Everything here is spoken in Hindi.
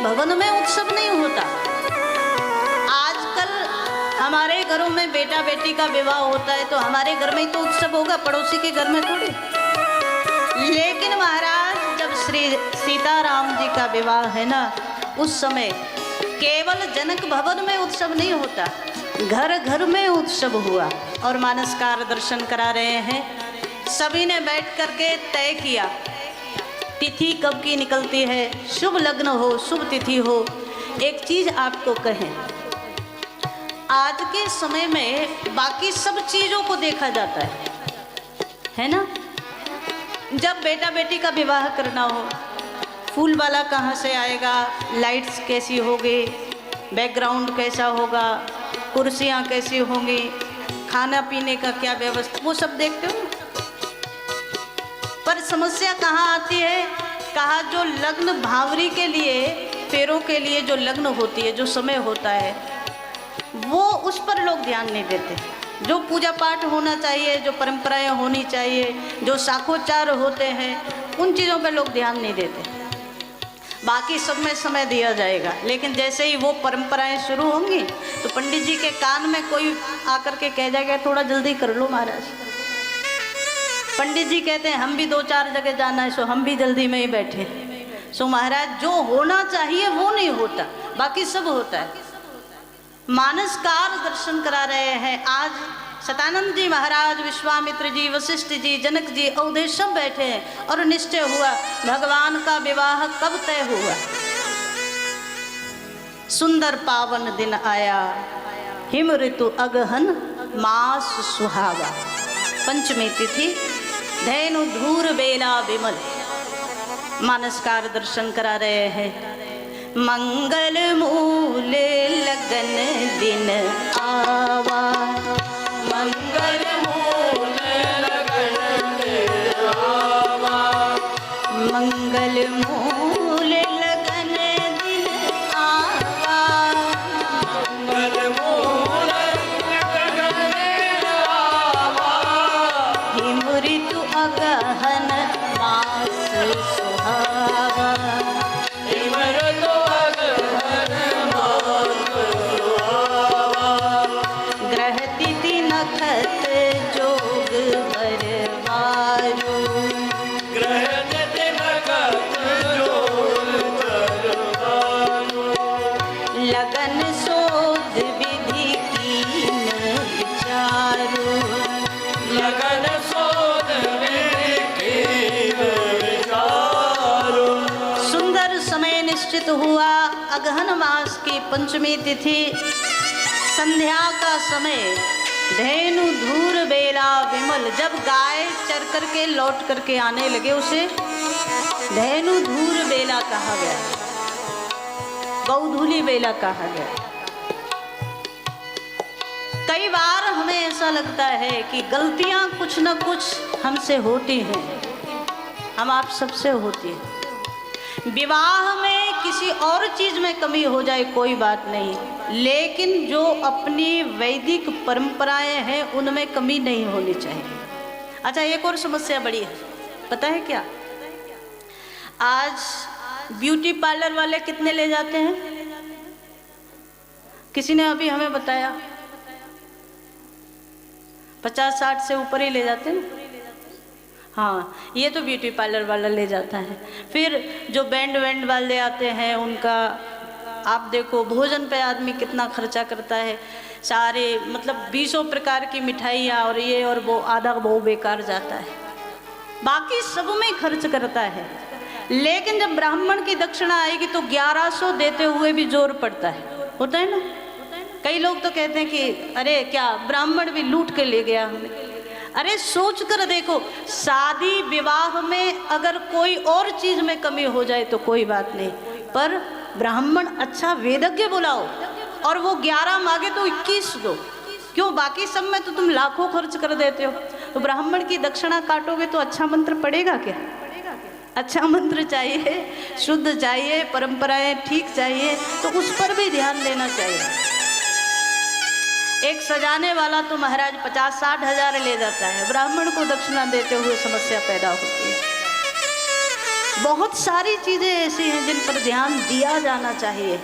भवन में उत्सव नहीं होता। आजकल हमारे घरों में बेटा बेटी का विवाह होता है तो हमारे घर में ही तो उत्सव होगा, पड़ोसी के घर में थोड़ी। लेकिन महाराज जब श्री सीताराम जी का विवाह है ना, उस समय केवल जनक भवन में उत्सव नहीं होता, घर घर में उत्सव हुआ। और मानसकार दर्शन करा रहे हैं, सभी ने बैठ करके तय किया तिथि कब की निकलती है, शुभ लग्न हो शुभ तिथि हो। एक चीज आपको कहें, आज के समय में बाकी सब चीजों को देखा जाता है ना। जब बेटा बेटी का विवाह करना हो, फूल वाला कहाँ से आएगा, लाइट्स कैसी होगी, बैकग्राउंड कैसा होगा, कुर्सियाँ कैसी होंगी, खाना पीने का क्या व्यवस्था, वो सब देखते हो। पर समस्या कहाँ आती है, कहा जो लग्न भावरी के लिए, फेरों के लिए जो लग्न होती है, जो समय होता है, वो उस पर लोग ध्यान नहीं देते। जो पूजा पाठ होना चाहिए, जो परंपराएं होनी चाहिए, जो शाखोच्चार होते हैं, उन चीज़ों पर लोग ध्यान नहीं देते। बाकी सब में समय दिया जाएगा, लेकिन जैसे ही वो परंपराएं शुरू होंगी तो पंडित जी के कान में कोई आकर के कह जाएगा थोड़ा जल्दी कर लो महाराज। पंडित जी कहते हैं हम भी 2-4 जगह जाना है, सो हम भी जल्दी में ही बैठे। सो महाराज जो होना चाहिए वो नहीं होता, बाकी सब होता है। मानसकार दर्शन करा रहे हैं आज सतानंद जी महाराज, विश्वामित्र जी, वशिष्ठ जी, जनक जी, अवधेश सब बैठे हैं और निश्चय हुआ भगवान का विवाह कब तय हुआ। सुंदर पावन दिन आया, हिम ऋतु अगहन मास सुहावा, पंचमी तिथि, धैनु धूर बेला विमल। मानसकार दर्शन करा रहे हैं, मंगल मूल लगन दिन आवा, मंगल मूल लगन दिन आवा, मंगल मूल लगन दिन आवा, मंगल मूल लगन दिन आवा, हिम ऋतु अगहन मास सुहावा, हिम ऋतु हुआ। अगहन मास की पंचमी तिथि, संध्या का समय, धेनु धूर बेला विमल। जब गाय चर करके लौट करके आने लगे उसे धेनु धूर बेला कहा गया, गौधूली बेला कहा गया। कई बार हमें ऐसा लगता है कि गलतियां कुछ न कुछ हमसे होती हैं, हम आप सबसे होती है। विवाह में किसी और चीज में कमी हो जाए कोई बात नहीं, लेकिन जो अपनी वैदिक परंपराएं हैं उनमें कमी नहीं होनी चाहिए। अच्छा, एक और समस्या बड़ी है, पता है क्या? आज ब्यूटी पार्लर वाले कितने ले जाते हैं? किसी ने अभी हमें बताया 50-60 से ऊपर ही ले जाते हैं। हाँ, ये तो ब्यूटी पार्लर वाला ले जाता है। फिर जो बैंड वाले आते हैं उनका आप देखो, भोजन पे आदमी कितना खर्चा करता है। सारे मतलब 20 प्रकार की मिठाइयाँ और ये और वो, आधा वो बेकार जाता है, बाकी सब में खर्च करता है। लेकिन जब ब्राह्मण की दक्षिणा आएगी तो 1100 देते हुए भी जोर पड़ता है, होता है ना। कई लोग तो कहते हैं कि अरे क्या ब्राह्मण भी लूट के ले गया हमें। अरे सोच कर देखो, शादी विवाह में अगर कोई और चीज में कमी हो जाए तो कोई बात नहीं, पर ब्राह्मण अच्छा वेदज्ञ बुलाओ और वो 11 मांगे तो 21 दो। क्यों? बाकी सब में तो तुम लाखों खर्च कर देते हो, तो ब्राह्मण की दक्षिणा काटोगे तो अच्छा मंत्र पड़ेगा क्या? अच्छा मंत्र चाहिए, शुद्ध चाहिए, परंपराएं ठीक चाहिए, तो उस पर भी ध्यान देना चाहिए। एक सजाने वाला तो महाराज 50-60 हजार ले जाता है, ब्राह्मण को दक्षिणा देते हुए समस्या पैदा होती है। बहुत सारी चीज़ें ऐसी हैं जिन पर ध्यान दिया जाना चाहिए।